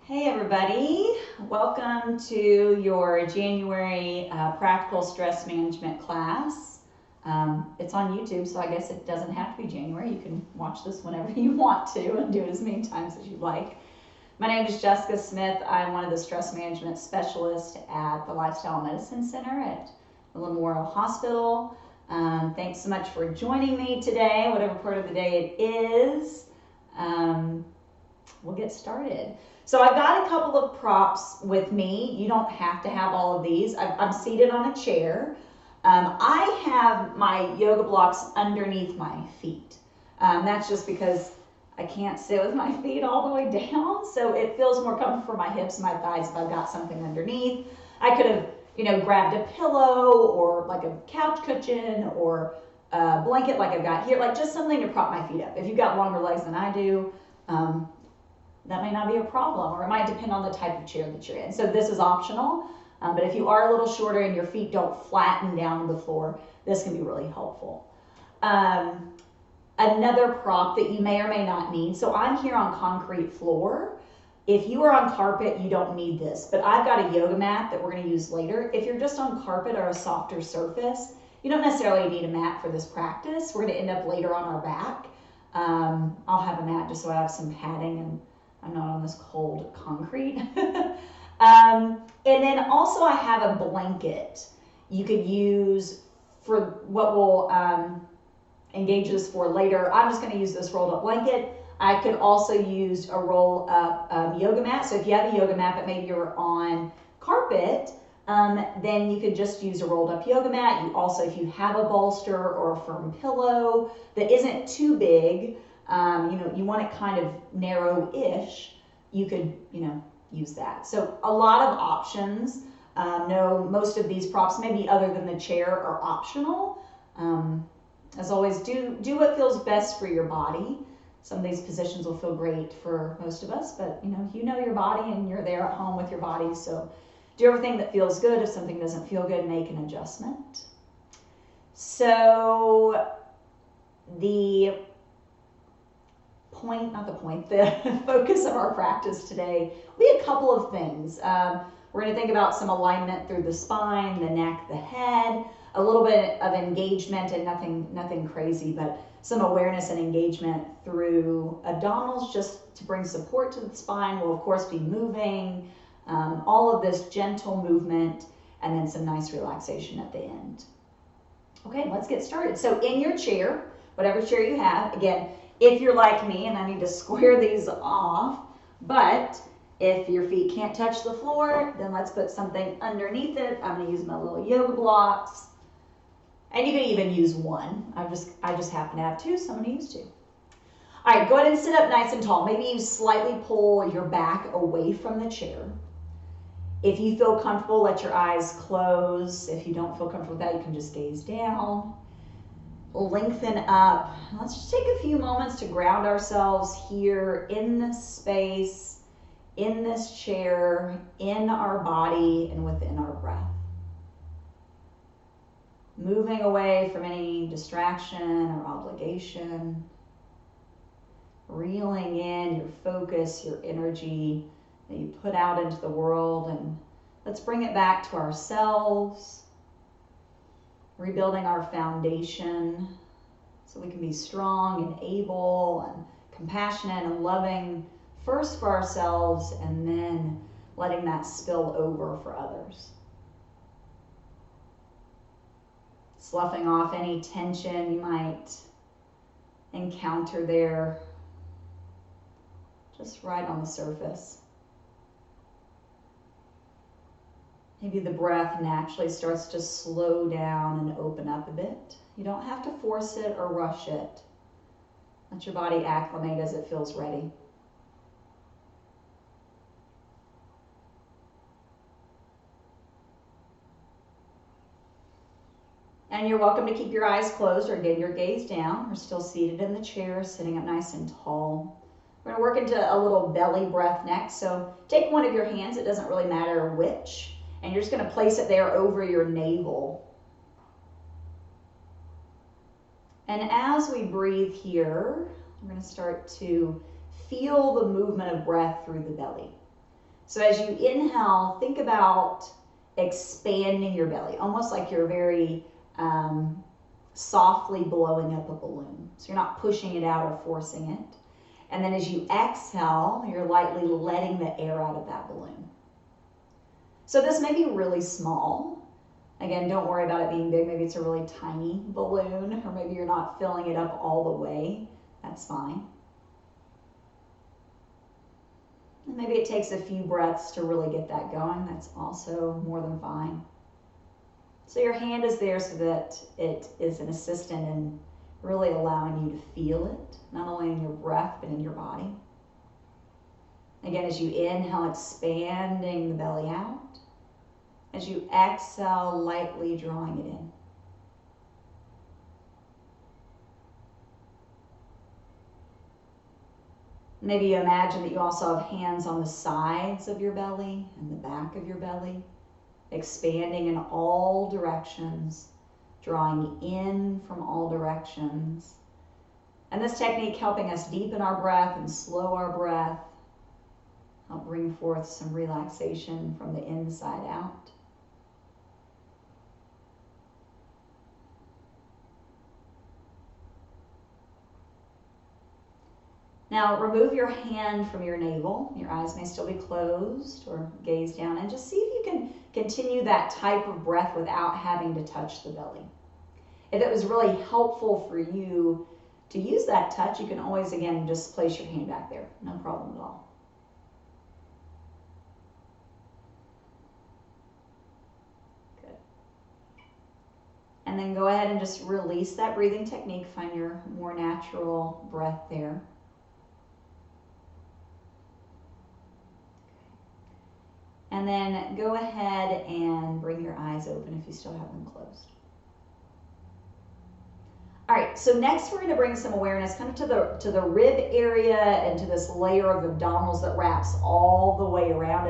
Hey everybody, welcome to your January practical stress management class. It's on YouTube, so I guess it doesn't have to be January. You can watch this whenever you want to and do it as many times as you like. My name is Jessica Smith. I'm one of the stress management specialists at the Lifestyle Medicine Center at the Memorial Hospital. Thanks so much for joining me today, whatever part of the day it is. We'll get started. So I've got a couple of props with me. You don't have to have all of these. I'm seated on a chair. I have my yoga blocks underneath my feet. That's just because I can't sit with my feet all the way down, so it feels more comfortable for my hips and my thighs if I've got something underneath. I could have, grabbed a pillow or like a couch cushion or a blanket like I've got here, like just something to prop my feet up. If you've got longer legs than I do, that may not be a problem, or it might depend on the type of chair that you're in. So this is optional, but if you are a little shorter and your feet don't flatten down to the floor, this can be really helpful. Another prop that you may or may not need. So I'm here on concrete floor. If you are on carpet, you don't need this, but I've got a yoga mat that we're going to use later. If you're just on carpet or a softer surface, you don't necessarily need a mat for this practice. We're going to end up later on our back. I'll have a mat just so I have some padding and I'm not on this cold concrete. And then also I have a blanket you could use for what we'll engage this for later. I'm just going to use this rolled up blanket. I could also use a roll up yoga mat. So if you have a yoga mat but maybe you're on carpet, then you could just use a rolled up yoga mat. You also, if you have a bolster or a firm pillow that isn't too big, you want it kind of narrow-ish, you could, use that. So a lot of options. No, most of these props, maybe other than the chair, are optional. As always, do what feels best for your body. Some of these positions will feel great for most of us, but you know your body and you're there at home with your body, so do everything that feels good. If something doesn't feel good, make an adjustment. So the focus of our practice today will be a couple of things. We're going to think about some alignment through the spine, the neck, the head, a little bit of engagement and nothing crazy, but some awareness and engagement through abdominals just to bring support to the spine. We'll of course be moving, all of this gentle movement, and then some nice relaxation at the end. Okay, let's get started. So in your chair, whatever chair you have, again, if you're like me, and I need to square these off, but if your feet can't touch the floor, then let's put something underneath it. I'm going to use my little yoga blocks. And you can even use one. I just happen to have two, so I'm going to use two. All right, go ahead and sit up nice and tall. Maybe you slightly pull your back away from the chair. If you feel comfortable, let your eyes close. If you don't feel comfortable with that, you can just gaze down. Lengthen up. Let's just take a few moments to ground ourselves here in this space, in this chair, in our body, and within our breath. Moving away from any distraction or obligation. Reeling in your focus, your energy that you put out into the world, and let's bring it back to ourselves. Rebuilding our foundation so we can be strong and able and compassionate and loving first for ourselves and then letting that spill over for others. Sloughing off any tension you might encounter there, just right on the surface. Maybe the breath naturally starts to slow down and open up a bit. You don't have to force it or rush it. Let your body acclimate as it feels ready. And you're welcome to keep your eyes closed or get your gaze down. We're still seated in the chair, sitting up nice and tall. We're going to work into a little belly breath next. So take one of your hands, it doesn't really matter which, and you're just going to place it there over your navel. And as we breathe here, we're going to start to feel the movement of breath through the belly. So as you inhale, think about expanding your belly, almost like you're very softly blowing up a balloon. So you're not pushing it out or forcing it. And then as you exhale, you're lightly letting the air out of that balloon. So this may be really small. Again, don't worry about it being big. Maybe it's a really tiny balloon, or maybe you're not filling it up all the way. That's fine. And maybe it takes a few breaths to really get that going. That's also more than fine. So your hand is there so that it is an assistant in really allowing you to feel it, not only in your breath, but in your body. Again, as you inhale, expanding the belly out. As you exhale, lightly drawing it in. Maybe you imagine that you also have hands on the sides of your belly and the back of your belly, expanding in all directions, drawing in from all directions. And this technique helping us deepen our breath and slow our breath, help bring forth some relaxation from the inside out. Now remove your hand from your navel. Your eyes may still be closed, or gaze down, and just see if you can continue that type of breath without having to touch the belly. If it was really helpful for you to use that touch, you can always, again, just place your hand back there. No problem at all. Good. And then go ahead and just release that breathing technique. Find your more natural breath there. And then go ahead and bring your eyes open if you still have them closed. All right, so next we're going to bring some awareness kind of to the rib area and to this layer of abdominals that wraps all the way around.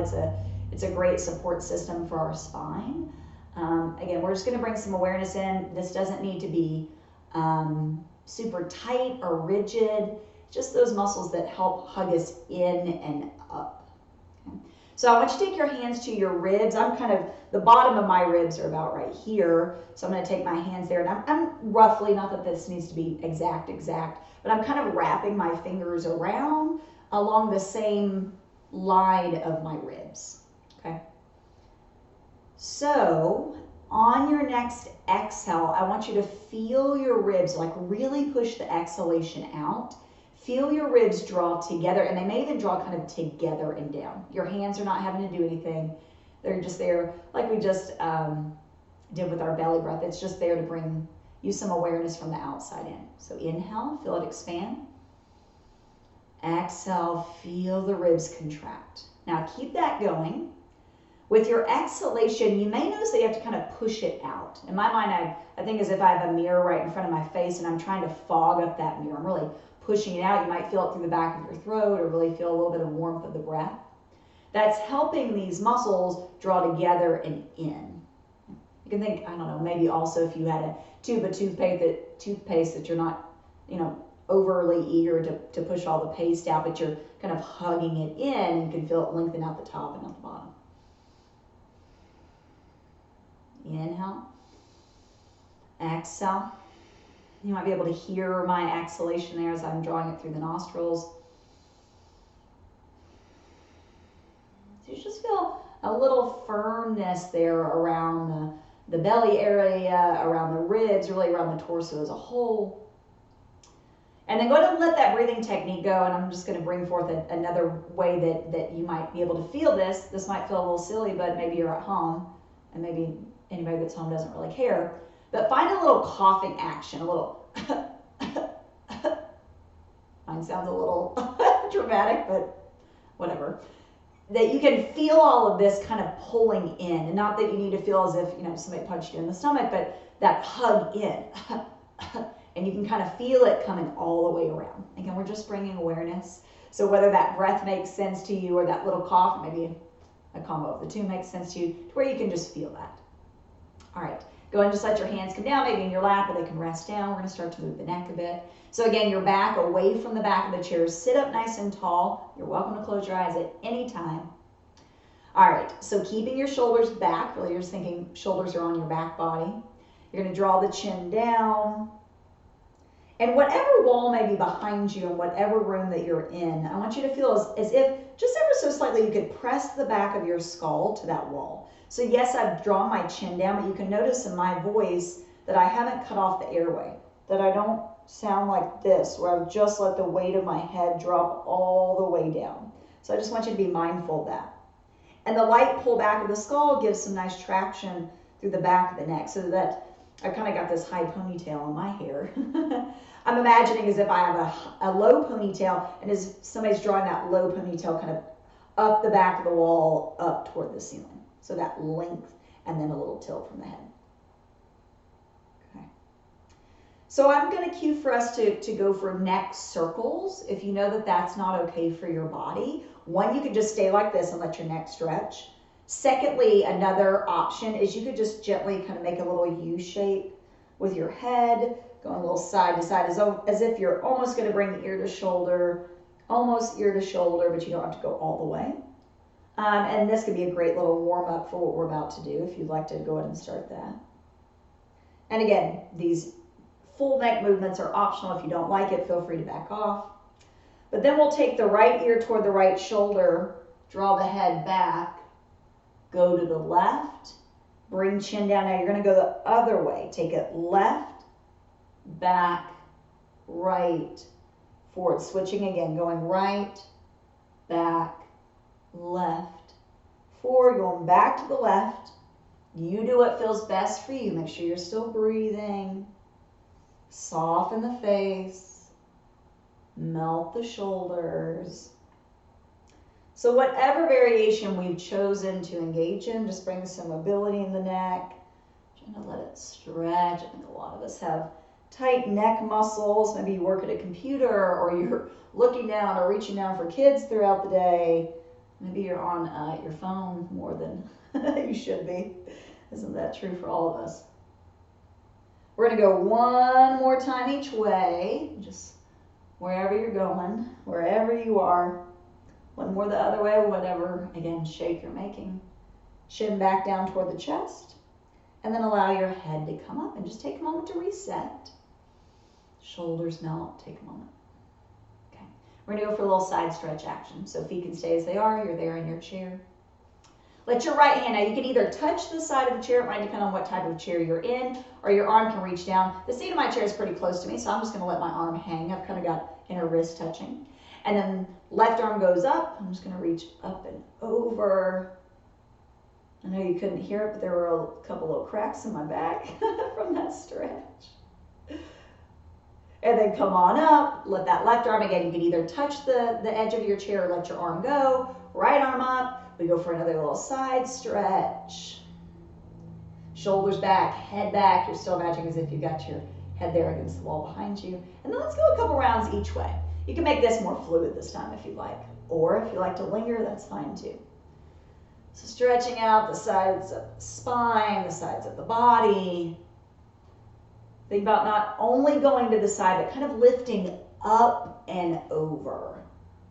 It's a great support system for our spine. Again, we're just going to bring some awareness in. This doesn't need to be super tight or rigid, just those muscles that help hug us in and up. Okay. So I want you to take your hands to your ribs. I'm kind of, the bottom of my ribs are about right here. So I'm going to take my hands there, and I'm roughly, not that this needs to be exact, but I'm kind of wrapping my fingers around along the same line of my ribs, okay? So on your next exhale, I want you to feel your ribs, like really push the exhalation out. Feel your ribs draw together, and they may even draw kind of together and down. Your hands are not having to do anything. They're just there, like we just did with our belly breath. It's just there to bring you some awareness from the outside in. So inhale, feel it expand. Exhale, feel the ribs contract. Now keep that going. With your exhalation, you may notice that you have to kind of push it out. In my mind, I think as if I have a mirror right in front of my face and I'm trying to fog up that mirror. I'm really pushing it out. You might feel it through the back of your throat or really feel a little bit of warmth of the breath. That's helping these muscles draw together and in. You can think, I don't know, maybe also if you had a tube of toothpaste that you're not, overly eager to push all the paste out, but you're kind of hugging it in, you can feel it lengthen out the top and out the bottom. Inhale. Exhale. You might be able to hear my exhalation there as I'm drawing it through the nostrils. So you just feel a little firmness there around the belly area, around the ribs, really around the torso as a whole. And then go ahead and let that breathing technique go, and I'm just going to bring forth another way that you might be able to feel this. This might feel a little silly, but maybe you're at home, and maybe anybody that's home doesn't really care. But find a little coughing action, a little, mine sounds a little dramatic, but whatever. That you can feel all of this kind of pulling in, and not that you need to feel as if, somebody punched you in the stomach, but that hug in. And you can kind of feel it coming all the way around. Again, we're just bringing awareness. So whether that breath makes sense to you or that little cough, maybe a combo of the two makes sense to you, to where you can just feel that. All right, Go ahead and just let your hands come down, maybe in your lap, or they can rest down. We're going to start to move the neck a bit. So again, your back away from the back of the chair. Sit up nice and tall. You're welcome to close your eyes at any time. All right, so keeping your shoulders back, really you're just thinking shoulders are on your back body. You're going to draw the chin down. And whatever wall may be behind you in whatever room that you're in, I want you to feel as if just ever so slightly you could press the back of your skull to that wall. So yes, I've drawn my chin down, but you can notice in my voice that I haven't cut off the airway, that I don't sound like this, where I've just let the weight of my head drop all the way down. So I just want you to be mindful of that. And the light pull back of the skull gives some nice traction through the back of the neck, so that I've kind of got this high ponytail in my hair. I'm imagining as if I have a low ponytail, and as somebody's drawing that low ponytail kind of up the back of the wall, up toward the ceiling. So that length and then a little tilt from the head. Okay. So I'm going to cue for us to go for neck circles. If you know that that's not okay for your body, one, you could just stay like this and let your neck stretch. Secondly, another option is you could just gently kind of make a little U shape with your head, going a little side to side, as if you're almost going to bring ear to shoulder, almost ear to shoulder, but you don't have to go all the way. And this could be a great little warm up for what we're about to do, if you'd like to go ahead and start that. And again, these full neck movements are optional. If you don't like it, feel free to back off. But then we'll take the right ear toward the right shoulder, draw the head back, go to the left, bring chin down. Now you're going to go the other way. Take it left, back, right, forward. Switching again, going right, back, left, forward, going back to the left. You do what feels best for you. Make sure you're still breathing. Soften the face. Melt the shoulders. So whatever variation we've chosen to engage in, just bring some mobility in the neck. Trying to let it stretch. I think a lot of us have tight neck muscles. Maybe you work at a computer, or you're looking down or reaching down for kids throughout the day. Maybe you're on your phone more than you should be. Isn't that true for all of us? We're going to go one more time each way. Just wherever you're going, wherever you are. One more the other way, whatever, again, shape you're making. Chin back down toward the chest. And then allow your head to come up and just take a moment to reset. Shoulders melt, take a moment. Okay, we're going to go for a little side stretch action. So feet can stay as they are, you're there in your chair. Let your right hand, now you can either touch the side of the chair, it might depend on what type of chair you're in, or your arm can reach down. The seat of my chair is pretty close to me, so I'm just going to let my arm hang. I've kind of got inner wrist touching. And then left arm goes up. I'm just going to reach up and over. I know you couldn't hear it, but there were a couple little cracks in my back from that stretch. And then come on up, let that left arm, again, you can either touch the edge of your chair or let your arm go. Right arm up. We go for another little side stretch. Shoulders back, head back. You're still imagining as if you got your head there against the wall behind you. And then let's go a couple rounds each way. You can make this more fluid this time if you'd like. Or if you like to linger, that's fine too. So stretching out the sides of the spine, the sides of the body. Think about not only going to the side, but kind of lifting up and over.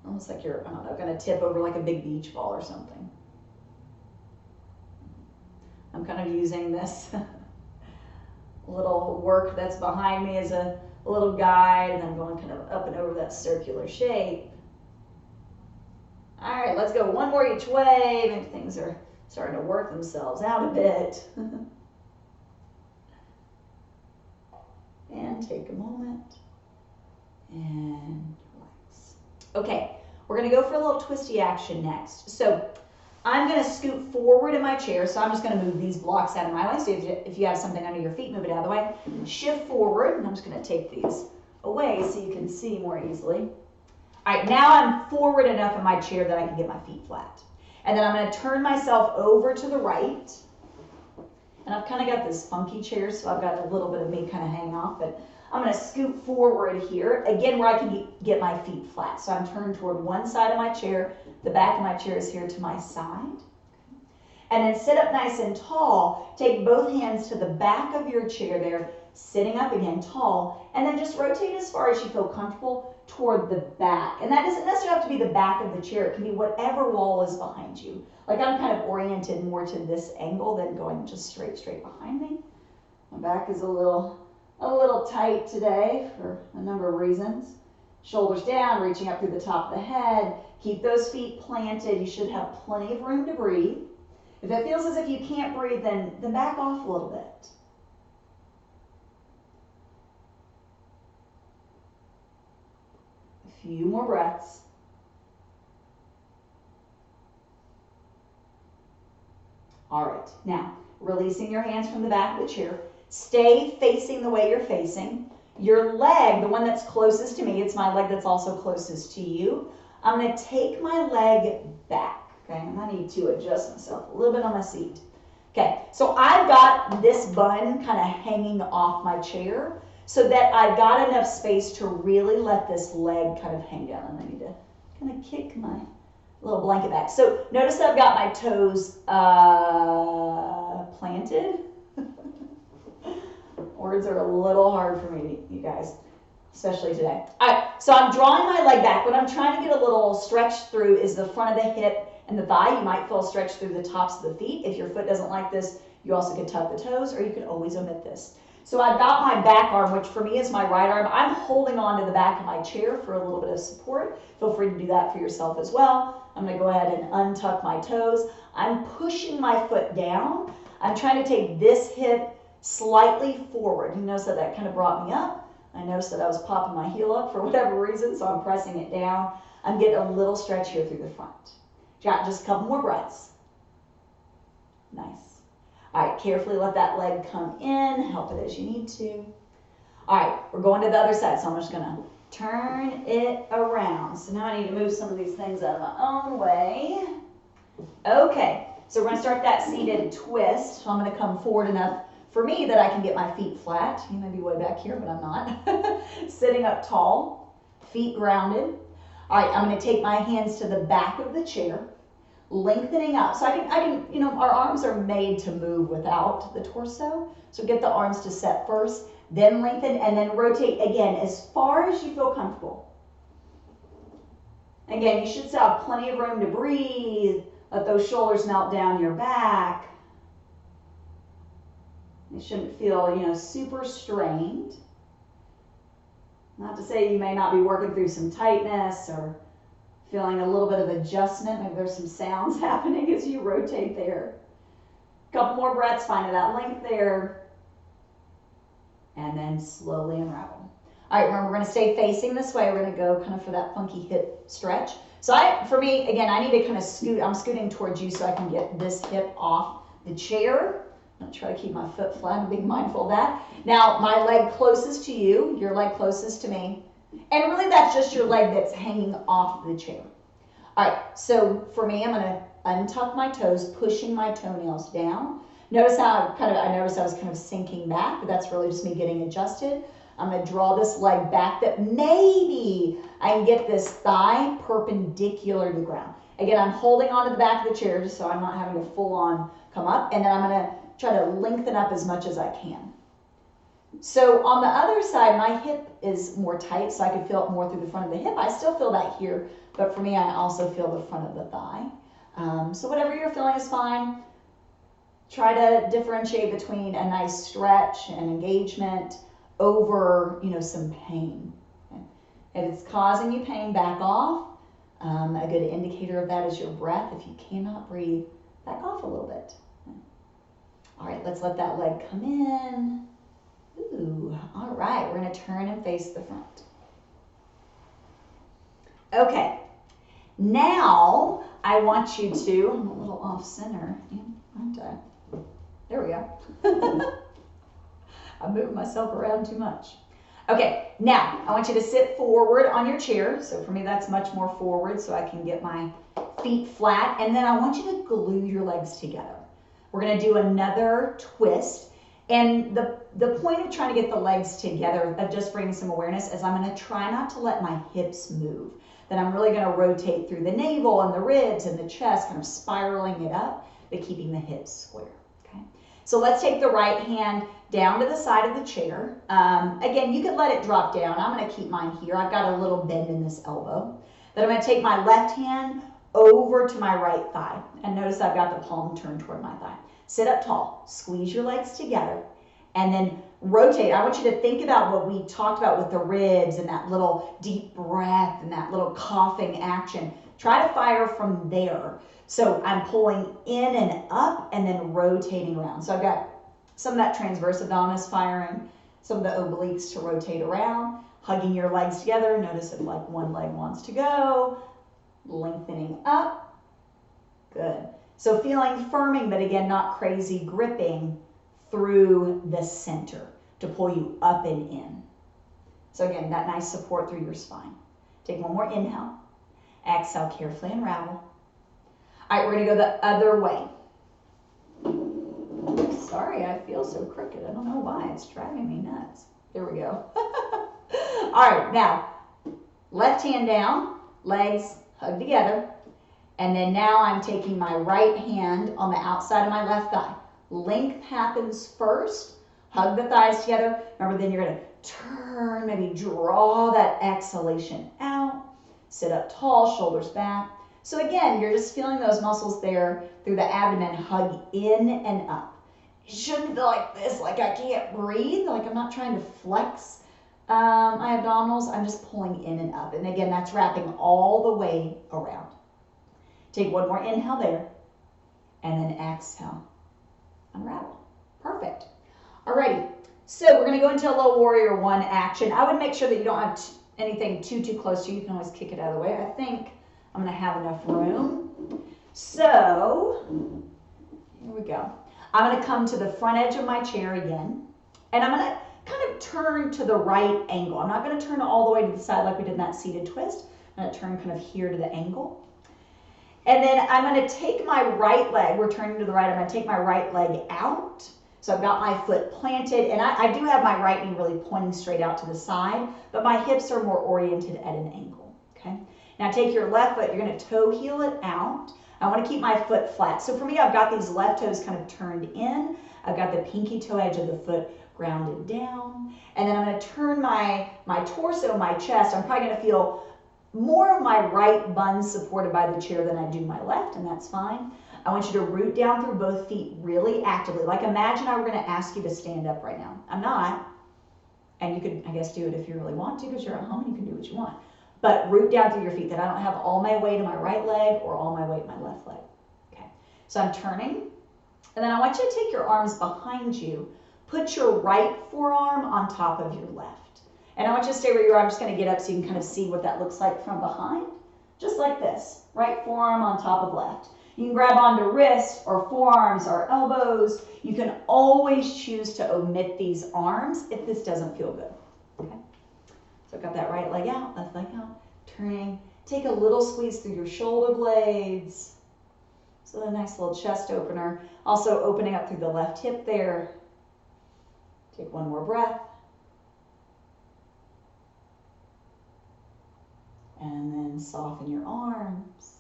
Almost like you're, I don't know, going to tip over like a big beach ball or something. I'm kind of using this little work that's behind me as a little guide, and I'm going kind of up and over that circular shape. All right, let's go one more each way. Maybe things are starting to work themselves out a bit. And take a moment and relax. Okay, we're going to go for a little twisty action next. So I'm going to scoot forward in my chair, so I'm just going to move these blocks out of my way. So if you have something under your feet, move it out of the way. Shift forward, and I'm just going to take these away so you can see more easily. All right, now I'm forward enough in my chair that I can get my feet flat. And then I'm going to turn myself over to the right. And I've kind of got this funky chair, so I've got a little bit of me kind of hanging off, but I'm going to scoot forward here, again, where I can get my feet flat. So I'm turned toward one side of my chair. The back of my chair is here to my side. And then sit up nice and tall. Take both hands to the back of your chair there, sitting up again tall, and then just rotate as far as you feel comfortable toward the back. And that doesn't necessarily have to be the back of the chair. It can be whatever wall is behind you. Like I'm kind of oriented more to this angle than going just straight behind me. My back is a little tight today for a number of reasons. Shoulders down, reaching up through the top of the head. Keep those feet planted. You should have plenty of room to breathe. If it feels as if you can't breathe, then back off a little bit. A few more breaths. All right, now releasing your hands from the back of the chair. Stay facing the way you're facing. Your leg, the one that's closest to me, it's my leg that's also closest to you. I'm going to take my leg back. Okay, and I need to adjust myself a little bit on my seat. Okay, so I've got this bun kind of hanging off my chair so that I've got enough space to really let this leg kind of hang down. And I need to kind of kick my little blanket back. So notice that I've got my toes planted. Words are a little hard for me, you guys, especially today. All right, so I'm drawing my leg back. What I'm trying to get a little stretch through is the front of the hip and the thigh. You might feel a stretch through the tops of the feet. If your foot doesn't like this, you also could tuck the toes, or you could always omit this. So I've got my back arm, which for me is my right arm. I'm holding on to the back of my chair for a little bit of support. Feel free to do that for yourself as well. I'm going to go ahead and untuck my toes. I'm pushing my foot down. I'm trying to take this hip slightly forward. You notice that kind of brought me up. I noticed that I was popping my heel up for whatever reason, so I'm pressing it down. I'm getting a little stretch here through the front. Got just a couple more breaths. Nice. All right, carefully let that leg come in. Help it as you need to. All right, we're going to the other side, so I'm just going to turn it around. So now I need to move some of these things out of my own way. Okay, so we're going to start that seated twist. So I'm going to come forward enough for me that I can get my feet flat. You may be way back here, but I'm not. Sitting up tall, feet grounded. All right, I'm going to take my hands to the back of the chair, lengthening up. So I can, you know, our arms are made to move without the torso. So get the arms to set first, then lengthen, and then rotate again as far as you feel comfortable. Again, you should still have plenty of room to breathe. Let those shoulders melt down your back. You shouldn't feel, you know, super strained. Not to say you may not be working through some tightness or feeling a little bit of adjustment. Maybe there's some sounds happening as you rotate there. Couple more breaths, finding that length there. And then slowly unravel. All right, remember, we're going to stay facing this way. We're going to go kind of for that funky hip stretch. So for me, again, I need to kind of scoot. I'm scooting towards you so I can get this hip off the chair. I'm going to try to keep my foot flat and being mindful of that. Now, my leg closest to you, your leg closest to me. And really, that's just your leg that's hanging off the chair. All right, so for me, I'm going to untuck my toes, pushing my toenails down. Notice how I noticed I was kind of sinking back, but that's really just me getting adjusted. I'm going to draw this leg back that maybe I can get this thigh perpendicular to the ground. Again, I'm holding onto the back of the chair just so I'm not having to full on come up, and then I'm going to try to lengthen up as much as I can. So on the other side, my hip is more tight, so I can feel it more through the front of the hip. I still feel that here, but for me, I also feel the front of the thigh. So whatever you're feeling is fine. Try to differentiate between a nice stretch and engagement over, you know, some pain. Okay? If it's causing you pain, back off. A good indicator of that is your breath. If you cannot breathe, back off a little bit. All right, let's let that leg come in. Ooh, all right, we're going to turn and face the front. Okay, now I want you to, I'm a little off center, aren't I? There we go. I'm moving myself around too much. Okay, now I want you to sit forward on your chair. So for me, that's much more forward so I can get my feet flat. And then I want you to glue your legs together. We're going to do another twist. And the point of trying to get the legs together, of just bringing some awareness, is I'm going to try not to let my hips move. Then I'm really going to rotate through the navel and the ribs and the chest, kind of spiraling it up. but keeping the hips square, okay? So let's take the right hand down to the side of the chair. Again, you could let it drop down. I'm gonna keep mine here. I've got a little bend in this elbow. Then I'm gonna take my left hand over to my right thigh. And notice I've got the palm turned toward my thigh. Sit up tall, squeeze your legs together, and then rotate. I want you to think about what we talked about with the ribs and that little deep breath and that little coughing action. Try to fire from there. So I'm pulling in and up and then rotating around. So I've got some of that transverse abdominis firing, some of the obliques to rotate around, hugging your legs together. Notice if like one leg wants to go, lengthening up. Good. So feeling firming, but again, not crazy gripping through the center to pull you up and in. So again, that nice support through your spine. Take one more inhale. Exhale, carefully unravel. All right, we're gonna go the other way. Sorry, I feel so crooked. I don't know why, it's driving me nuts. There we go. All right, now, left hand down, legs hug together. And then now I'm taking my right hand on the outside of my left thigh. Length happens first. Hug the thighs together. Remember, then you're going to turn, maybe draw that exhalation out. Sit up tall, shoulders back. So again, you're just feeling those muscles there through the abdomen. Hug in and up. It shouldn't feel like this, like I can't breathe, like I'm not trying to flex my abdominals. I'm just pulling in and up. And again, that's wrapping all the way around. Take one more inhale there, and then exhale, unravel. Perfect. Alrighty, so we're gonna go into a little warrior one action. I would make sure that you don't have anything too close to you. You can always kick it out of the way. I think I'm gonna have enough room. So, here we go. I'm gonna come to the front edge of my chair again, and I'm gonna kind of turn to the right angle. I'm not gonna turn all the way to the side like we did in that seated twist. I'm gonna turn kind of here to the angle. And then I'm going to take my right leg, we're turning to the right, I'm going to take my right leg out. So I've got my foot planted, and I do have my right knee really pointing straight out to the side, but my hips are more oriented at an angle, okay? Now take your left foot, you're going to toe heel it out. I want to keep my foot flat. So for me, I've got these left toes kind of turned in. I've got the pinky toe edge of the foot grounded down. And then I'm going to turn my torso, my chest. I'm probably going to feel more of my right bun supported by the chair than I do my left, and that's fine. I want you to root down through both feet really actively. Like imagine I were going to ask you to stand up right now. I'm not. And you could, I guess, do it if you really want to because you're at home and you can do what you want. But root down through your feet, that I don't have all my weight in my right leg or all my weight in my left leg. Okay, so I'm turning. And then I want you to take your arms behind you. Put your right forearm on top of your left. And I want you to stay where you are. I'm just going to get up so you can kind of see what that looks like from behind. Just like this. Right forearm on top of left. You can grab onto wrists or forearms or elbows. You can always choose to omit these arms if this doesn't feel good. Okay. So I've got that right leg out, left leg out. Turning. Take a little squeeze through your shoulder blades. So a nice little chest opener. Also opening up through the left hip there. Take one more breath. And then soften your arms.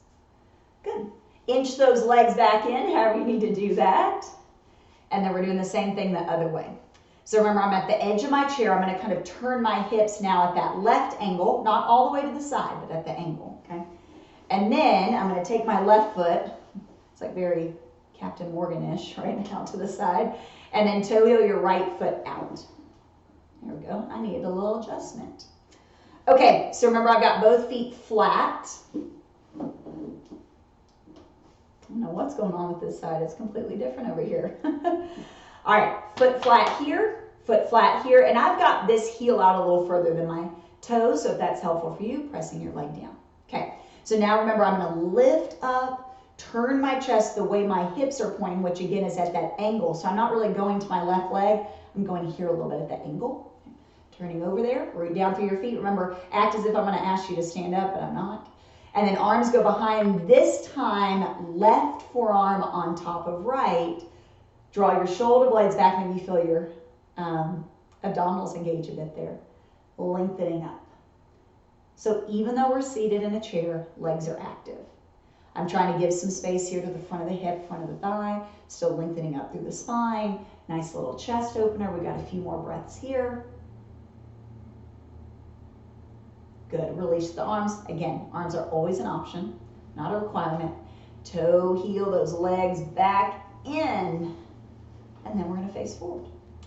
Good. Inch those legs back in, however you need to do that. And then we're doing the same thing the other way. So remember, I'm at the edge of my chair. I'm going to kind of turn my hips now at that left angle, not all the way to the side, but at the angle, okay? And then I'm going to take my left foot, it's like very Captain Morgan-ish right now to the side, and then toe heel your right foot out. There we go. I needed a little adjustment. Okay, so remember I've got both feet flat. I don't know what's going on with this side. It's completely different over here. All right, foot flat here, and I've got this heel out a little further than my toes, so if that's helpful for you, pressing your leg down. Okay, so now remember I'm going to lift up, turn my chest the way my hips are pointing, which again is at that angle. So I'm not really going to my left leg. I'm going here a little bit at that angle. Turning over there, root down through your feet. Remember, act as if I'm going to ask you to stand up, but I'm not. And then arms go behind. This time, left forearm on top of right. Draw your shoulder blades back. Maybe you feel your abdominals engage a bit there. Lengthening up. So even though we're seated in a chair, legs are active. I'm trying to give some space here to the front of the hip, front of the thigh, still lengthening up through the spine. Nice little chest opener. We got a few more breaths here. Good. Release the arms. Again, arms are always an option, not a requirement. Toe, heel those legs back in, and then we're going to face forward.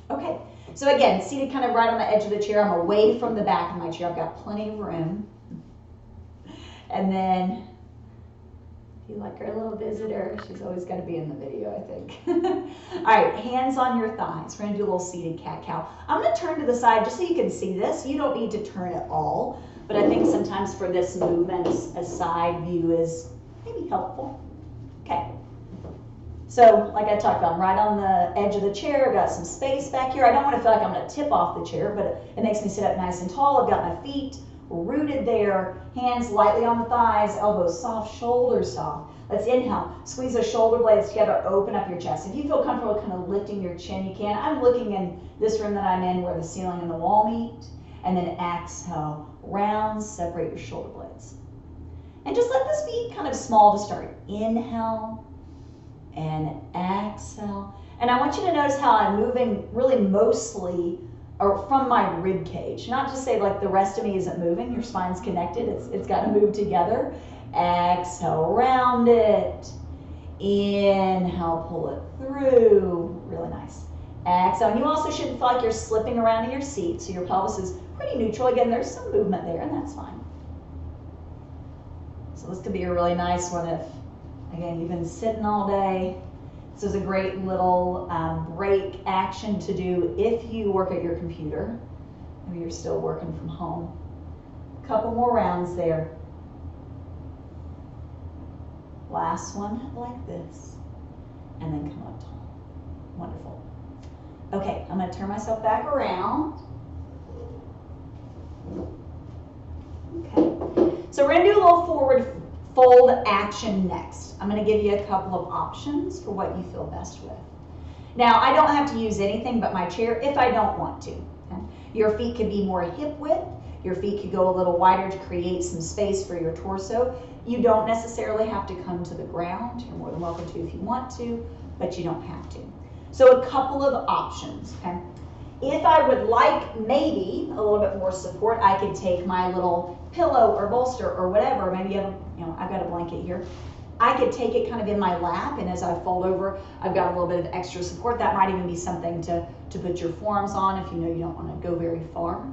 Okay, so again, seated kind of right on the edge of the chair. I'm away from the back of my chair. I've got plenty of room. And then, if you like our little visitor, she's always got to be in the video, I think. All right, hands on your thighs. We're going to do a little seated cat-cow. I'm going to turn to the side just so you can see this. You don't need to turn at all, but I think sometimes for this movement, a side view is maybe helpful. Okay. So, like I talked about, I'm right on the edge of the chair. I've got some space back here. I don't want to feel like I'm going to tip off the chair, but it makes me sit up nice and tall. I've got my feet rooted there, hands lightly on the thighs, elbows soft, shoulders soft. Let's inhale. Squeeze those shoulder blades together, open up your chest. If you feel comfortable kind of lifting your chin, you can. I'm looking in this room that I'm in where the ceiling and the wall meet. And then exhale, round, separate your shoulder blades. And just let this be kind of small to start. Inhale and exhale. And I want you to notice how I'm moving really mostly from my rib cage. Not to say like the rest of me isn't moving. Your spine's connected. It's got to move together. Exhale, round it. Inhale, pull it through. Really nice. Exhale. And you also shouldn't feel like you're slipping around in your seat. So your pelvis is pretty neutral. Again, there's some movement there, and that's fine. So this could be a really nice one if, again, you've been sitting all day. This is a great little break action to do if you work at your computer. Maybe you're still working from home. A couple more rounds there. Last one like this. And then come up tall. Wonderful. Okay, I'm going to turn myself back around. Okay. So we're going to do a little forward fold action next. I'm going to give you a couple of options for what you feel best with. Now, I don't have to use anything but my chair if I don't want to. Okay? Your feet could be more hip width. Your feet could go a little wider to create some space for your torso. You don't necessarily have to come to the ground. You're more than welcome to if you want to, but you don't have to. So a couple of options. Okay? If I would like maybe a little bit more support, I could take my little pillow or bolster or whatever. Maybe you have, I've got a blanket here. I could take it kind of in my lap, and as I fold over, I've got a little bit of extra support. That might even be something to put your forearms on if you know you don't want to go very far.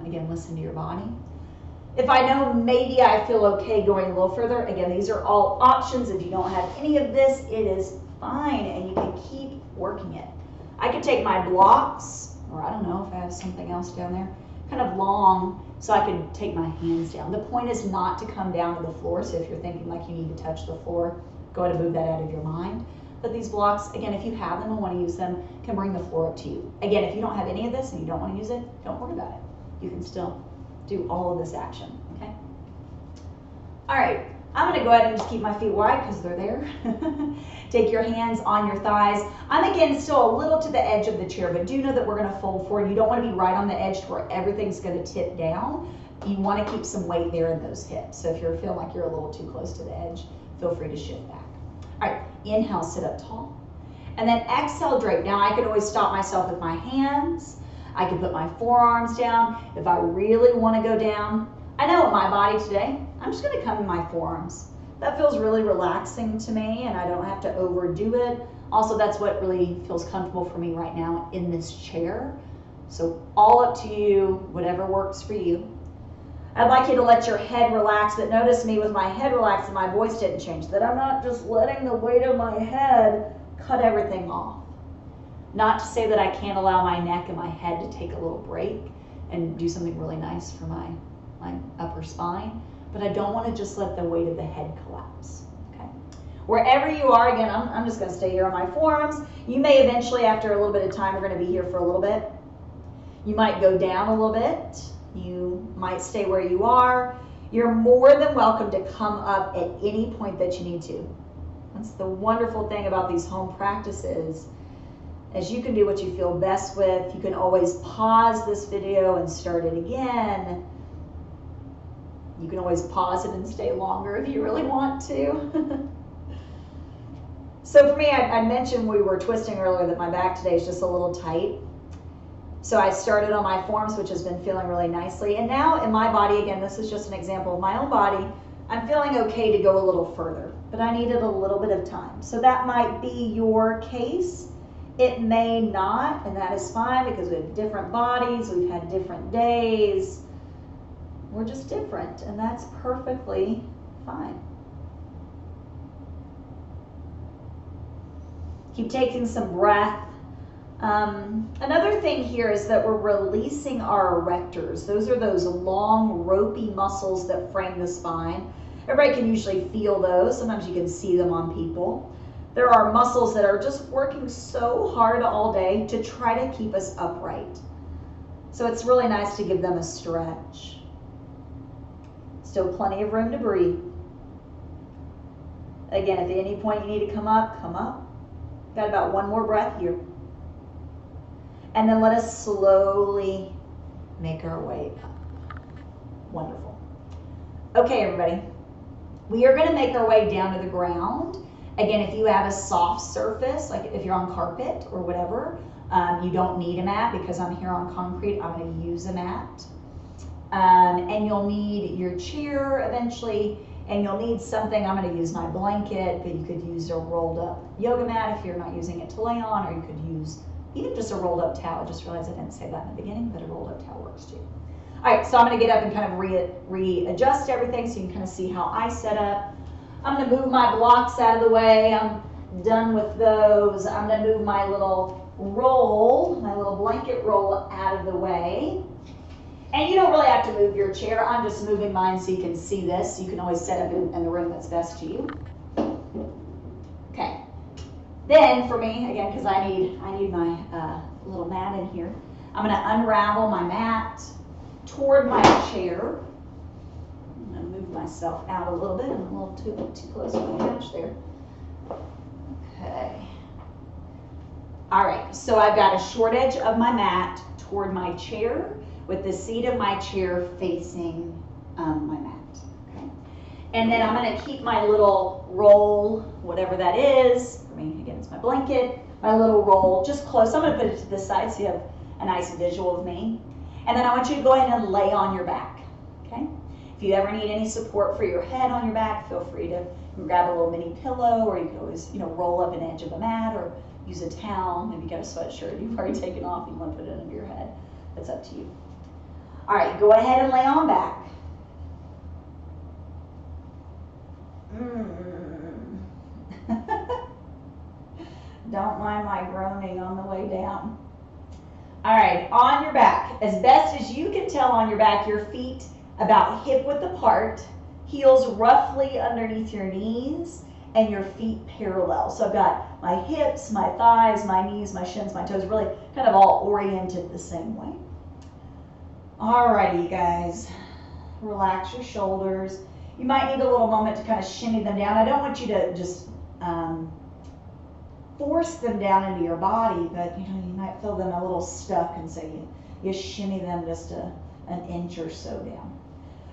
Again, listen to your body. If I know maybe I feel okay going a little further, again, these are all options. If you don't have any of this, it is fine, and you can keep working it. I could take my blocks, or I don't know if I have something else down there, kind of long, so I could take my hands down. The point is not to come down to the floor, so if you're thinking like you need to touch the floor, go ahead and move that out of your mind. But these blocks, again, if you have them and want to use them, can bring the floor up to you. Again, if you don't have any of this and you don't want to use it, don't worry about it. You can still do all of this action, okay? All right, I'm going to go ahead and just keep my feet wide because they're there. Take your hands on your thighs. I'm, again, still a little to the edge of the chair, but do know that we're going to fold forward. You don't want to be right on the edge to where everything's going to tip down. You want to keep some weight there in those hips. So if you're feeling like you're a little too close to the edge, feel free to shift back. All right, inhale, sit up tall. And then exhale, drape. Now, I could always stop myself with my hands. I could put my forearms down. If I really want to go down, I know in my body today, I'm just going to come in my forearms. That feels really relaxing to me, and I don't have to overdo it. Also, that's what really feels comfortable for me right now in this chair. So all up to you, whatever works for you. I'd like you to let your head relax, but notice me with my head relaxed and my voice didn't change, that I'm not just letting the weight of my head cut everything off. Not to say that I can't allow my neck and my head to take a little break and do something really nice for my upper spine, but I don't want to just let the weight of the head collapse. Okay. Wherever you are, again, I'm just going to stay here on my forearms. You may eventually, after a little bit of time, we're going to be here for a little bit. You might go down a little bit. You might stay where you are. You're more than welcome to come up at any point that you need to. That's the wonderful thing about these home practices, as you can do what you feel best with. You can always pause this video and start it again. You can always pause it and stay longer if you really want to. So for me, I mentioned we were twisting earlier that my back today is just a little tight. So I started on my forms, which has been feeling really nicely. And now in my body, again, this is just an example of my own body, I'm feeling okay to go a little further, but I needed a little bit of time. So that might be your case. It may not, and that is fine because we have different bodies, we've had different days. We're just different, and that's perfectly fine. Keep taking some breath. Another thing here is that we're releasing our erectors. Those are those long, ropey muscles that frame the spine. Everybody can usually feel those. Sometimes you can see them on people. There are muscles that are just working so hard all day to try to keep us upright. So it's really nice to give them a stretch. Still plenty of room to breathe. Again, if at any point you need to come up, come up. Got about one more breath here. And then let us slowly make our way up. Wonderful. Okay, everybody. We are going to make our way down to the ground. Again, if you have a soft surface, like if you're on carpet or whatever, you don't need a mat because I'm here on concrete. I'm going to use a mat. And you'll need your chair eventually, and you'll need something. I'm going to use my blanket, but you could use a rolled up yoga mat if you're not using it to lay on, or you could use even just a rolled up towel. I just realized I didn't say that in the beginning, but a rolled up towel works too. All right, so I'm going to get up and kind of readjust everything so you can kind of see how I set up. I'm going to move my blocks out of the way. I'm done with those. I'm going to move my little roll, my little blanket roll out of the way. And you don't really have to move your chair. I'm just moving mine so you can see this. You can always set up in the room that's best to you. Okay. Then for me, again, because I need my little mat in here, I'm going to unravel my mat toward my chair. I'm going to move myself out a little bit. I'm a little too close to my couch there. Okay. All right, so I've got a short edge of my mat toward my chair with the seat of my chair facing my mat. Okay. And then I'm going to keep my little roll, whatever that is. For me, again, it's my blanket, my little roll, just close. I'm going to put it to this side so you have a nice visual of me. And then I want you to go ahead and lay on your back. Okay. If you ever need any support for your head on your back, feel free to grab a little mini pillow, or you can always, roll up an edge of a mat or use a towel. Maybe you got a sweatshirt you've already taken off, you want to put it under your head. That's up to you. All right, go ahead and lay on back. Don't mind my groaning on the way down. All right, on your back. As best as you can tell on your back, your feet about hip width apart, heels roughly underneath your knees, and your feet parallel. So I've got my hips, my thighs, my knees, my shins, my toes, really kind of all oriented the same way. Alrighty, you guys, relax your shoulders. You might need a little moment to kind of shimmy them down. I don't want you to just force them down into your body, but you might feel them a little stuck, and so you shimmy them just an inch or so down.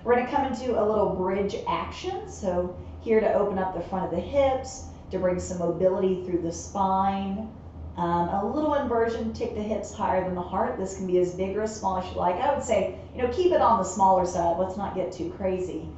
We're going to come into a little bridge action. So here to open up the front of the hips, to bring some mobility through the spine. A little inversion, take the hips higher than the heart. This can be as big or as small as you like. I would say, keep it on the smaller side. Let's not get too crazy.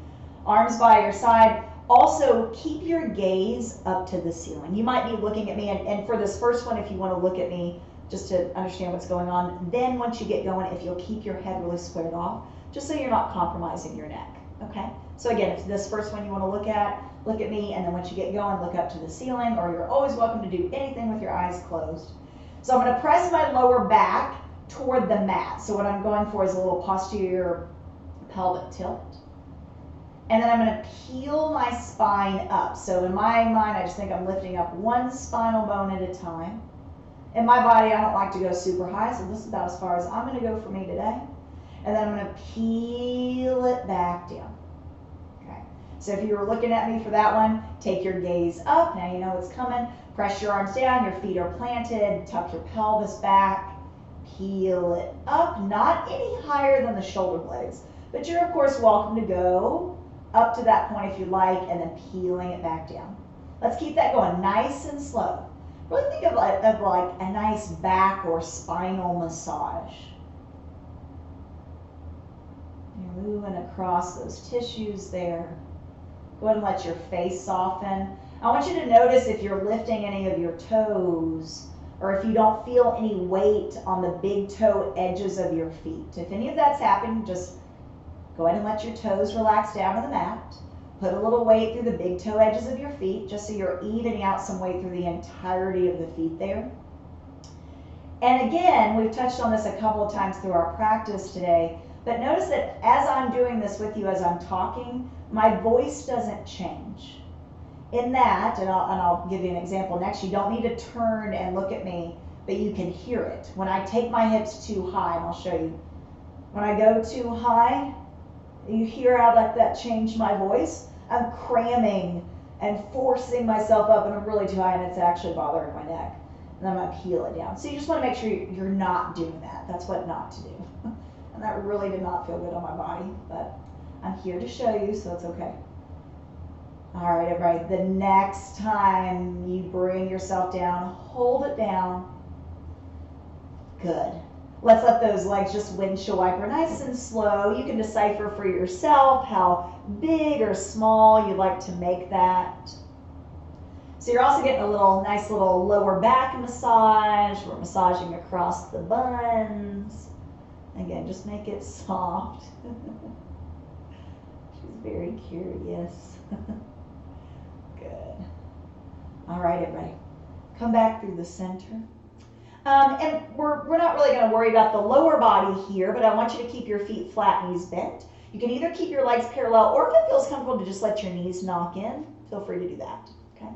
Arms by your side. Also, keep your gaze up to the ceiling. You might be looking at me, and for this first one, if you want to look at me just to understand what's going on, then once you get going, if you'll keep your head really squared off, just so you're not compromising your neck, okay? So again, if this first one you want to look at me, and then once you get going, look up to the ceiling, or you're always welcome to do anything with your eyes closed. So I'm going to press my lower back toward the mat. So what I'm going for is a little posterior pelvic tilt. And then I'm going to peel my spine up. So in my mind, I just think I'm lifting up one spinal bone at a time. In my body, I don't like to go super high, so this is about as far as I'm going to go for me today. And then I'm going to peel it back down. Okay. So if you were looking at me for that one, take your gaze up. Now you know it's coming. Press your arms down. Your feet are planted. Tuck your pelvis back. Peel it up. Not any higher than the shoulder blades. But you're, of course, welcome to go up to that point if you like, and then peeling it back down. Let's keep that going nice and slow. Really think of like a nice back or spinal massage. You're moving across those tissues there. Go ahead and let your face soften. I want you to notice if you're lifting any of your toes, or if you don't feel any weight on the big toe edges of your feet. If any of that's happening, just go ahead and let your toes relax down to the mat. Put a little weight through the big toe edges of your feet, just so you're evening out some weight through the entirety of the feet there. And again, we've touched on this a couple of times through our practice today, but notice that as I'm doing this with you, as I'm talking, my voice doesn't change. In that, and I'll give you an example next, you don't need to turn and look at me, but you can hear it. When I take my hips too high, and I'll show you, when I go too high, you hear how that changed my voice? I'm cramming and forcing myself up, and I'm really too high, and it's actually bothering my neck. And I'm gonna peel it down. So you just wanna make sure you're not doing that. That's what not to do. And that really did not feel good on my body, but I'm here to show you, so it's okay. All right, everybody, the next time you bring yourself down, hold it down. Good. Let's let those legs just windshield wiper nice and slow. You can decipher for yourself how big or small you'd like to make that. So you're also getting a nice little lower back massage. We're massaging across the buns. Again, just make it soft. She's very curious. Good. All right, everybody. Come back through the center. And we're not really going to worry about the lower body here, but I want you to keep your feet flat, knees bent. You can either keep your legs parallel, or if it feels comfortable to just let your knees knock in, feel free to do that. Okay.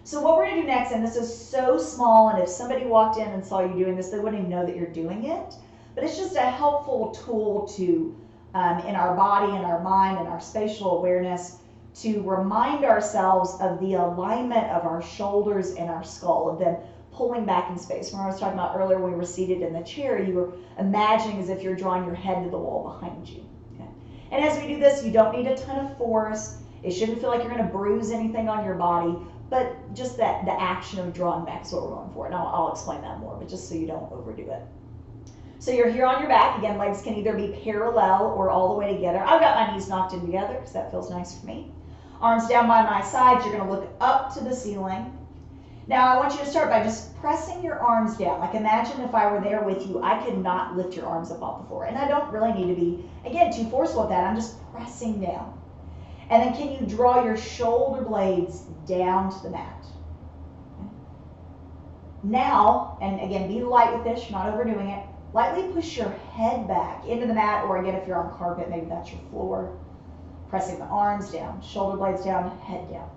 So what we're going to do next, and this is so small, and if somebody walked in and saw you doing this, they wouldn't even know that you're doing it. But it's just a helpful tool to, in our body, in our mind, in our spatial awareness, to remind ourselves of the alignment of our shoulders and our skull, of them pulling back in space. When I was talking about earlier, when we were seated in the chair, you were imagining as if you're drawing your head to the wall behind you. Okay? And as we do this, you don't need a ton of force. It shouldn't feel like you're going to bruise anything on your body, but just the action of drawing back is what we're going for. And I'll explain that more, but just so you don't overdo it. So you're here on your back. Again, legs can either be parallel or all the way together. I've got my knees knocked in together because that feels nice for me. Arms down by my sides. You're going to look up to the ceiling. Now I want you to start by just pressing your arms down. Like imagine if I were there with you, I could not lift your arms up off the floor. And I don't really need to be, again, too forceful with that. I'm just pressing down. And then can you draw your shoulder blades down to the mat? Okay. Now, and again, be light with this, you're not overdoing it. Lightly push your head back into the mat, or again, if you're on carpet, maybe that's your floor. Pressing the arms down, shoulder blades down, head down.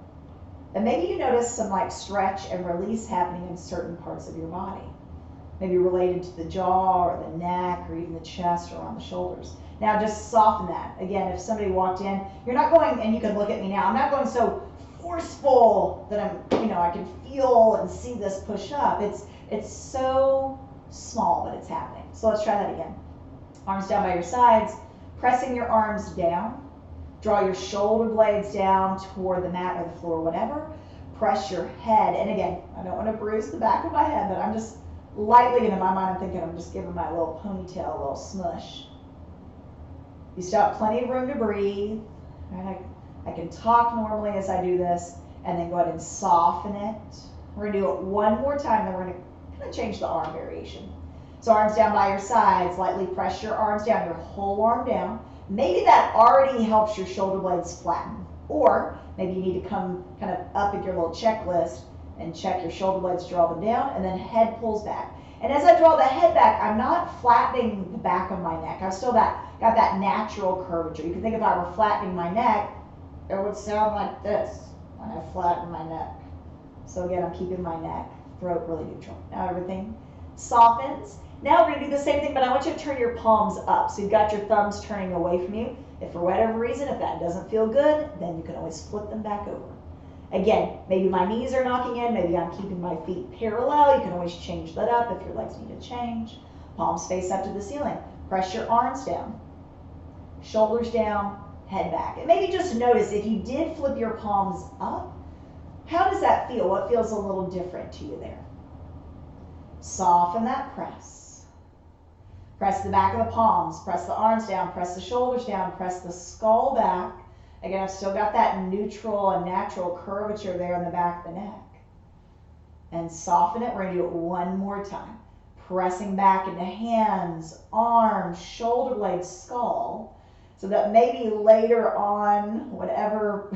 And maybe you notice some stretch and release happening in certain parts of your body. Maybe related to the jaw or the neck or even the chest or on the shoulders. Now just soften that. Again, if somebody walked in, you're not going, and you can look at me now, I'm not going so forceful that I can feel and see this push up. It's so small, but it's happening. So let's try that again. Arms down by your sides, pressing your arms down. Draw your shoulder blades down toward the mat or the floor, whatever. Press your head. And again, I don't want to bruise the back of my head, but I'm just lightly, in my mind, I'm thinking I'm just giving my little ponytail a little smush. You still have plenty of room to breathe. Right? I can talk normally as I do this, and then go ahead and soften it. We're going to do it one more time, then we're going to kind of change the arm variation. So arms down by your sides, lightly press your arms down, your whole arm down. Maybe that already helps your shoulder blades flatten. Or maybe you need to come kind of up at your little checklist and check your shoulder blades, draw them down, and then head pulls back. And as I draw the head back, I'm not flattening the back of my neck. I've still got that natural curvature. You can think if I were flattening my neck, it would sound like this when I flatten my neck. So again, I'm keeping my neck, throat really neutral. Now everything softens. Now we're going to do the same thing, but I want you to turn your palms up. So you've got your thumbs turning away from you. If for whatever reason, if that doesn't feel good, then you can always flip them back over. Again, maybe my knees are knocking in, maybe I'm keeping my feet parallel. You can always change that up if your legs need to change. Palms face up to the ceiling. Press your arms down. Shoulders down, head back. And maybe just notice if you did flip your palms up, how does that feel? What feels a little different to you there? Soften that press. Press the back of the palms, press the arms down, press the shoulders down, press the skull back. Again, I've still got that neutral and natural curvature there in the back of the neck. And soften it. We're going to do it one more time. Pressing back into hands, arms, shoulder blades, skull, so that maybe later on, whatever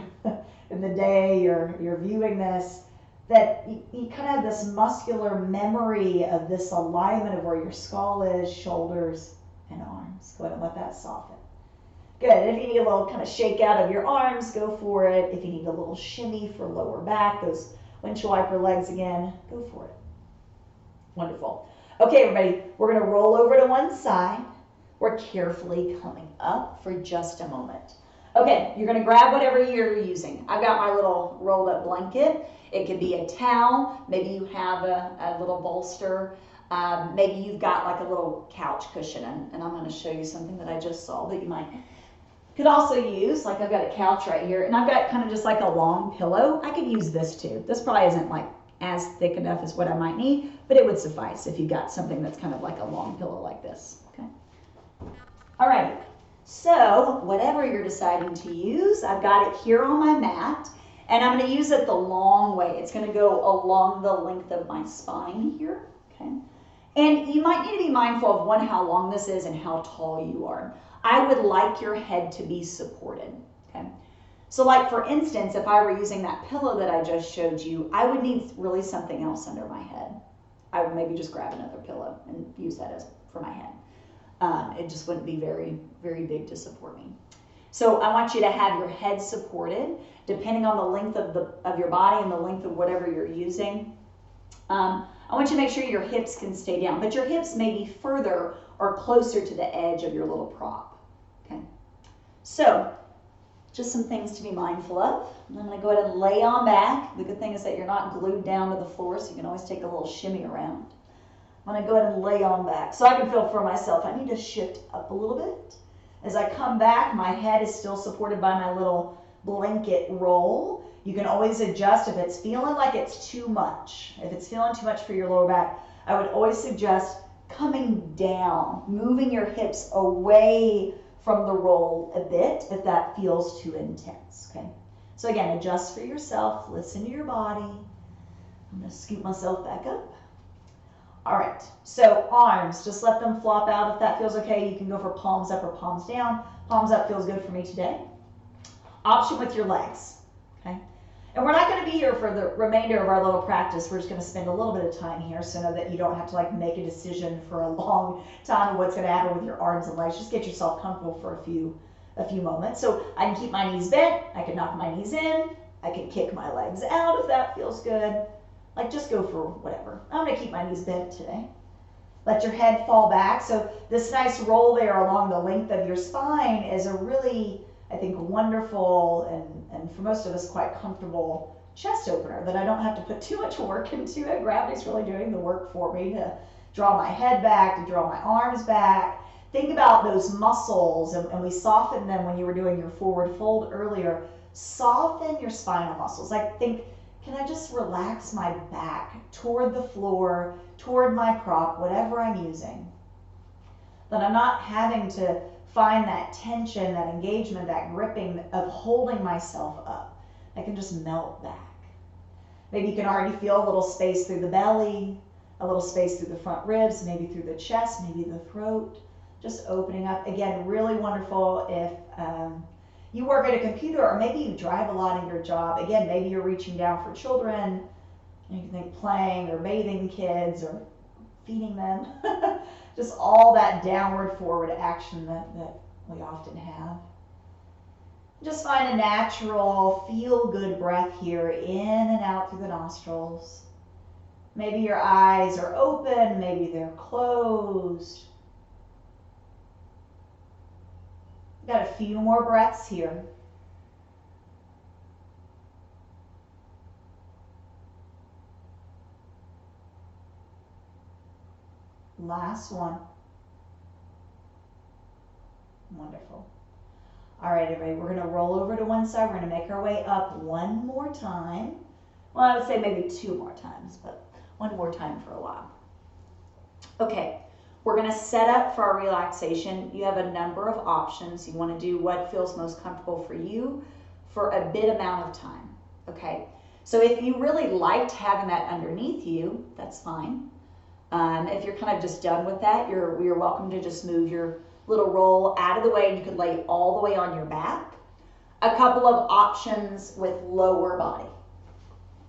in the day you're viewing this, that you kind of have this muscular memory of this alignment of where your skull is, shoulders, and arms. Go ahead and let that soften. Good. If you need a little kind of shake out of your arms, go for it. If you need a little shimmy for lower back, those windshield wiper legs again, go for it. Wonderful. Okay, everybody, we're going to roll over to one side. We're carefully coming up for just a moment. Okay, you're going to grab whatever you're using. I've got my little rolled up blanket. It could be a towel. Maybe you have a little bolster. Maybe you've got like a little couch cushion. And I'm going to show you something that I just saw that you could also use. Like I've got a couch right here, and I've got kind of just like a long pillow. I could use this too. This probably isn't like as thick enough as what I might need, but it would suffice if you got something that's kind of like a long pillow like this. Okay. All right. So whatever you're deciding to use, I've got it here on my mat, and I'm going to use it the long way. It's going to go along the length of my spine here. Okay. And you might need to be mindful of one, how long this is and how tall you are. I would like your head to be supported. Okay. So like for instance, if I were using that pillow that I just showed you, I would need really something else under my head. I would maybe just grab another pillow and use that as for my head. It just wouldn't be very, very big to support me. So I want you to have your head supported, depending on the length of your body and the length of whatever you're using. I want you to make sure your hips can stay down, but your hips may be further or closer to the edge of your little prop. Okay. So just some things to be mindful of. I'm going to go ahead and lay on back. The good thing is that you're not glued down to the floor, so you can always take a little shimmy around. I'm going to go ahead and lay on back so I can feel for myself. I need to shift up a little bit. As I come back, my head is still supported by my little blanket roll. You can always adjust if it's feeling like it's too much. If it's feeling too much for your lower back, I would always suggest coming down, moving your hips away from the roll a bit if that feels too intense. Okay. So again, adjust for yourself. Listen to your body. I'm going to scoop myself back up. All right, so arms, just let them flop out if that feels okay. You can go for palms up or palms down. Palms up feels good for me today. Option with your legs, okay? And we're not going to be here for the remainder of our little practice. We're just going to spend a little bit of time here so that you don't have to like make a decision for a long time of what's going to happen with your arms and legs. Just get yourself comfortable for a few moments. So I can keep my knees bent. I can knock my knees in. I can kick my legs out if that feels good. Like just go for whatever. I'm going to keep my knees bent today. Let your head fall back. So this nice roll there along the length of your spine is a really, I think, wonderful and for most of us quite comfortable chest opener that I don't have to put too much work into it. Gravity's really doing the work for me to draw my head back, to draw my arms back. Think about those muscles, and we softened them when you were doing your forward fold earlier. Soften your spinal muscles. Like think, can I just relax my back toward the floor, toward my prop, whatever I'm using? That I'm not having to find that tension, that engagement, that gripping of holding myself up. I can just melt back. Maybe you can already feel a little space through the belly, a little space through the front ribs, maybe through the chest, maybe the throat. Just opening up. Again, really wonderful if you work at a computer, or maybe you drive a lot in your job. Again, maybe you're reaching down for children. You can think playing or bathing kids or feeding them. Just all that downward forward action that we often have. Just find a natural, feel-good breath here, in and out through the nostrils. Maybe your eyes are open, maybe they're closed. Got a few more breaths here. Last one. Wonderful. All right, everybody, we're gonna roll over to one side. We're gonna make our way up one more time. Well, I would say maybe two more times, but one more time for a while. Okay, we're gonna set up for our relaxation. You have a number of options. You wanna do what feels most comfortable for you for a bit amount of time, okay? So if you really liked having that underneath you, that's fine. If you're kind of just done with that, you're welcome to just move your little roll out of the way, and you can lay all the way on your back. A couple of options with lower body.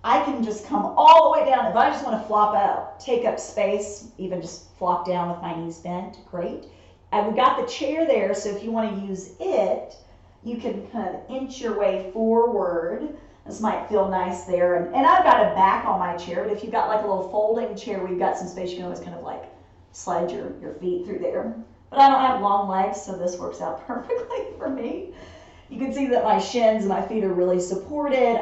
I can just come all the way down. If I just want to flop out, take up space, even just flop down with my knees bent, great. And we've got the chair there, so if you want to use it, you can kind of inch your way forward. This might feel nice there. And I've got a back on my chair, but if you've got like a little folding chair where you've got some space, you can always kind of like slide your feet through there. But I don't have long legs, so this works out perfectly for me. You can see that my shins and my feet are really supported.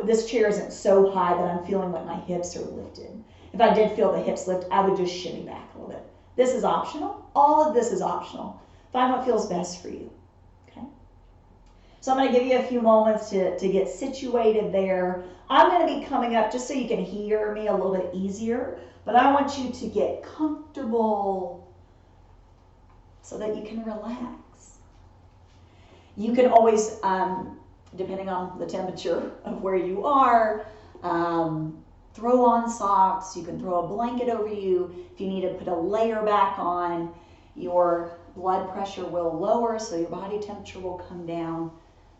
This chair isn't so high that I'm feeling like my hips are lifted. If I did feel the hips lift, I would just shimmy back a little bit. This is optional. All of this is optional. Find what feels best for you, okay? So I'm gonna give you a few moments to get situated there. I'm gonna be coming up just so you can hear me a little bit easier, but I want you to get comfortable so that you can relax. You can always, depending on the temperature of where you are, throw on socks. You can throw a blanket over you. If you need to put a layer back on, your blood pressure will lower, so your body temperature will come down.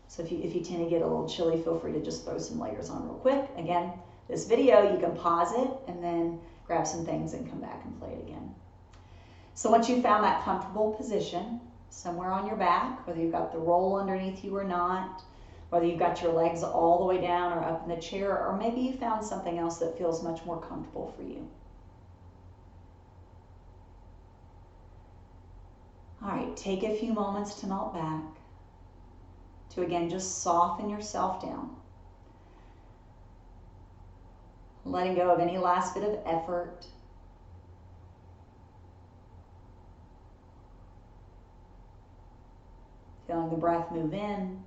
So if you tend to get a little chilly, feel free to just throw some layers on real quick. Again, this video, you can pause it and then grab some things and come back and play it again. So once you've found that comfortable position, somewhere on your back, whether you've got the roll underneath you or not, whether you've got your legs all the way down or up in the chair, or maybe you found something else that feels much more comfortable for you. All right, take a few moments to melt back, to again just soften yourself down. Letting go of any last bit of effort. Feeling the breath move in,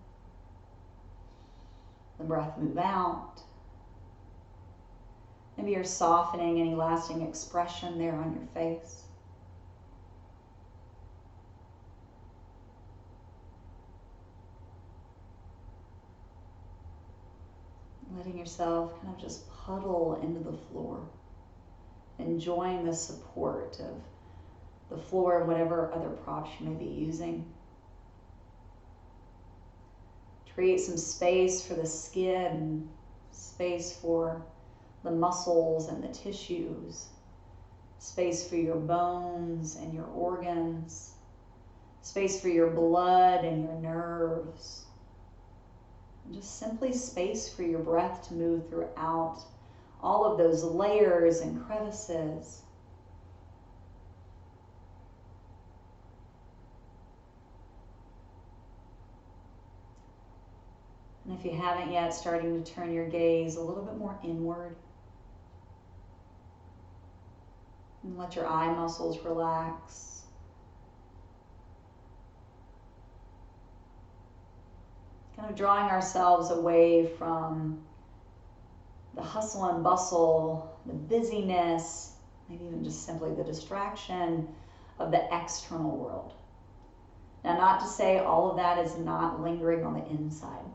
the breath move out. Maybe you're softening any lasting expression there on your face. Letting yourself kind of just puddle into the floor, enjoying the support of the floor and whatever other props you may be using. Create some space for the skin, space for the muscles and the tissues, space for your bones and your organs, space for your blood and your nerves. And just simply space for your breath to move throughout all of those layers and crevices. And if you haven't yet, starting to turn your gaze a little bit more inward. And let your eye muscles relax. Kind of drawing ourselves away from the hustle and bustle, the busyness, maybe even just simply the distraction of the external world. Now, not to say all of that is not lingering on the inside.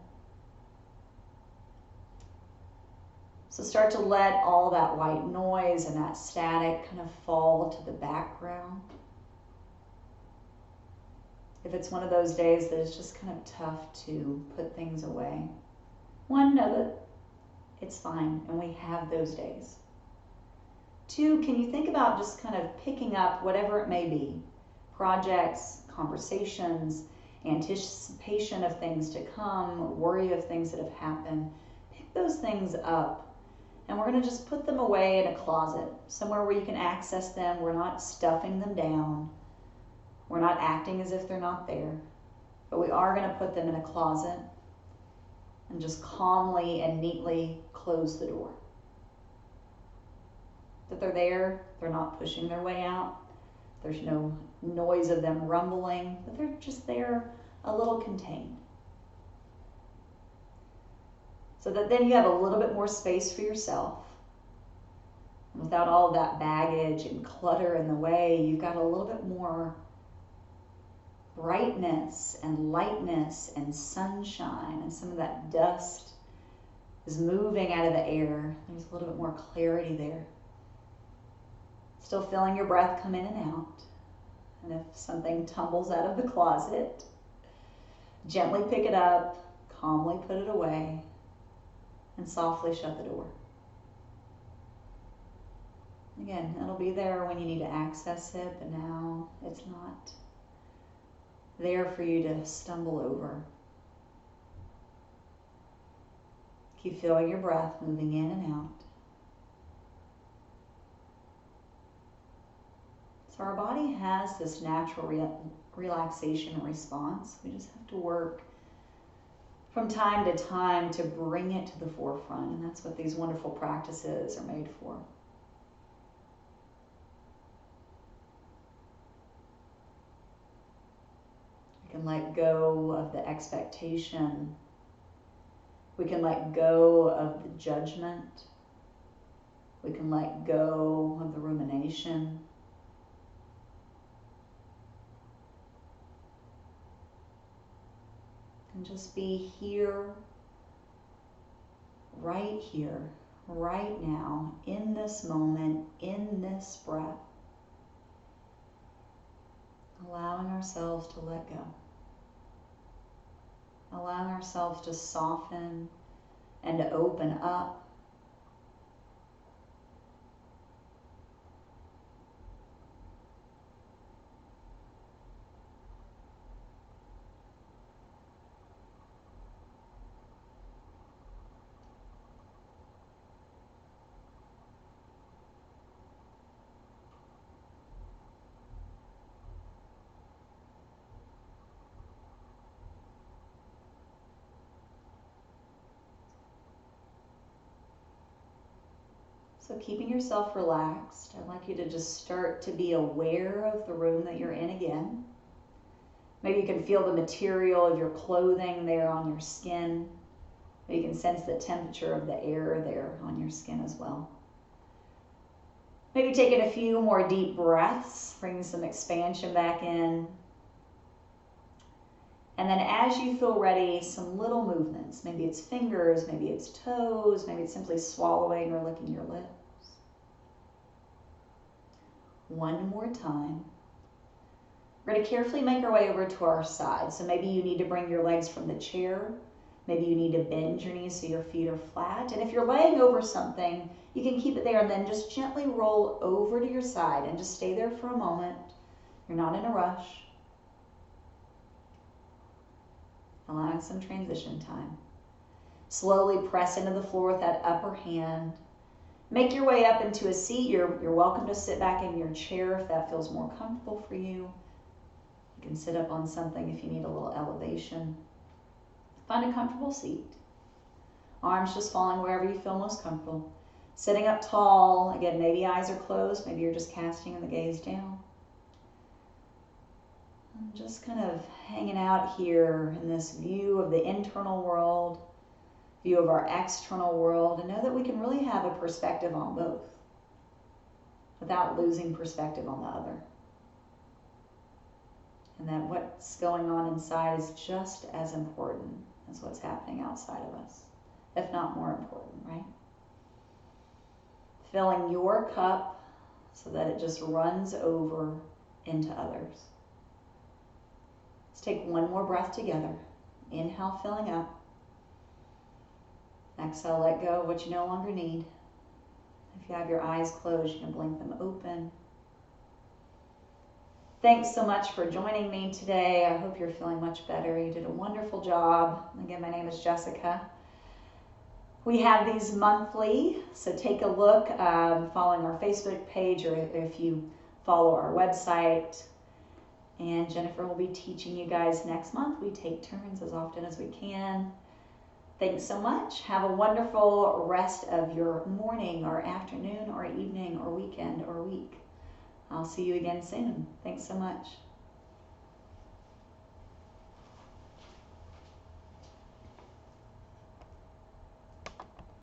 So start to let all that white noise and that static kind of fall to the background. If it's one of those days that it's just kind of tough to put things away, one, know that it's fine and we have those days. Two, can you think about just kind of picking up whatever it may be, projects, conversations, anticipation of things to come, worry of things that have happened. Pick those things up. And we're going to just put them away in a closet, somewhere where you can access them. We're not stuffing them down. We're not acting as if they're not there. But we are going to put them in a closet and just calmly and neatly close the door. That they're there, they're not pushing their way out. There's no noise of them rumbling, but they're just there a little contained. So that then you have a little bit more space for yourself. Without all of that baggage and clutter in the way, you've got a little bit more brightness and lightness and sunshine, and some of that dust is moving out of the air. There's a little bit more clarity there. Still feeling your breath come in and out. And if something tumbles out of the closet, gently pick it up, calmly put it away, and softly shut the door. Again, it'll be there when you need to access it, but now it's not there for you to stumble over. Keep feeling your breath moving in and out. So our body has this natural relaxation response. We just have to work from time to time to bring it to the forefront, and that's what these wonderful practices are made for. We can let go of the expectation. We can let go of the judgment. We can let go of the rumination. And just be here, right now, in this moment, in this breath. Allowing ourselves to let go. Allowing ourselves to soften and to open up. So keeping yourself relaxed, I'd like you to just start to be aware of the room that you're in again. Maybe you can feel the material of your clothing there on your skin. Maybe you can sense the temperature of the air there on your skin as well. Maybe taking a few more deep breaths, bringing some expansion back in. And then as you feel ready, some little movements. Maybe it's fingers, maybe it's toes, maybe it's simply swallowing or licking your lips. One more time. We're going to carefully make our way over to our side. So maybe you need to bring your legs from the chair. Maybe you need to bend your knees so your feet are flat. And if you're laying over something, you can keep it there and then just gently roll over to your side and just stay there for a moment. You're not in a rush. Allowing some transition time. Slowly press into the floor with that upper hand. Make your way up into a seat. You're welcome to sit back in your chair if that feels more comfortable for you. You can sit up on something if you need a little elevation. Find a comfortable seat. Arms just falling wherever you feel most comfortable. Sitting up tall. Again, maybe eyes are closed. Maybe you're just casting the gaze down. And just kind of hanging out here in this view of the internal world, view of our external world, and know that we can really have a perspective on both without losing perspective on the other. And that what's going on inside is just as important as what's happening outside of us, if not more important, right? Filling your cup so that it just runs over into others. Let's take one more breath together. Inhale, filling up. Exhale, let go of what you no longer need. If you have your eyes closed, you can blink them open. Thanks so much for joining me today. I hope you're feeling much better. You did a wonderful job. Again, my name is Jessica. We have these monthly, so take a look following our Facebook page, or if you follow our website. And Jennifer will be teaching you guys next month. We take turns as often as we can. Thanks so much. Have a wonderful rest of your morning or afternoon or evening or weekend or week. I'll see you again soon. Thanks so much.